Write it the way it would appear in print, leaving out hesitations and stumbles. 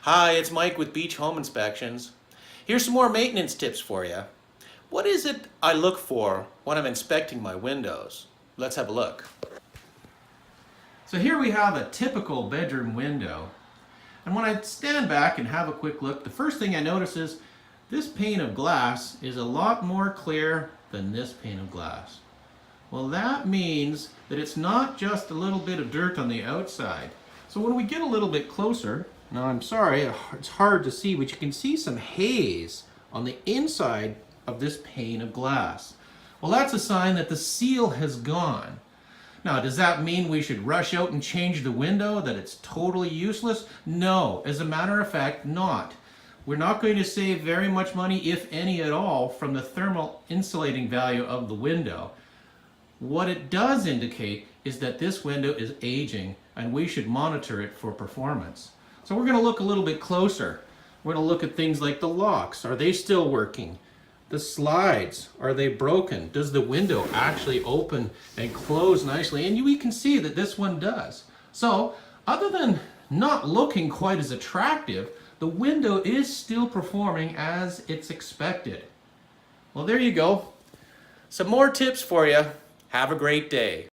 Hi, it's Mike with Beach Home Inspections. Here's some more maintenance tips for you. What is it I look for when I'm inspecting my windows? Let's have a look. So here we have a typical bedroom window. And when I stand back and have a quick look, the first thing I notice is this pane of glass is a lot more clear than this pane of glass. Well, that means that it's not just a little bit of dirt on the outside. So when we get a little bit closer, now I'm sorry, it's hard to see, but you can see some haze on the inside of this pane of glass. Well, that's a sign that the seal has gone. Now, does that mean we should rush out and change the window, that it's totally useless? No, as a matter of fact, not. We're not going to save very much money, if any at all, from the thermal insulating value of the window. What it does indicate is that this window is aging and we should monitor it for performance. So we're going to look a little bit closer. We're going to look at things like the locks. Are they still working? The slides, are they broken? Does the window actually open and close nicely? And we can see that this one does. So other than not looking quite as attractive, the window is still performing as it's expected. Well, there you go. Some more tips for you. Have a great day.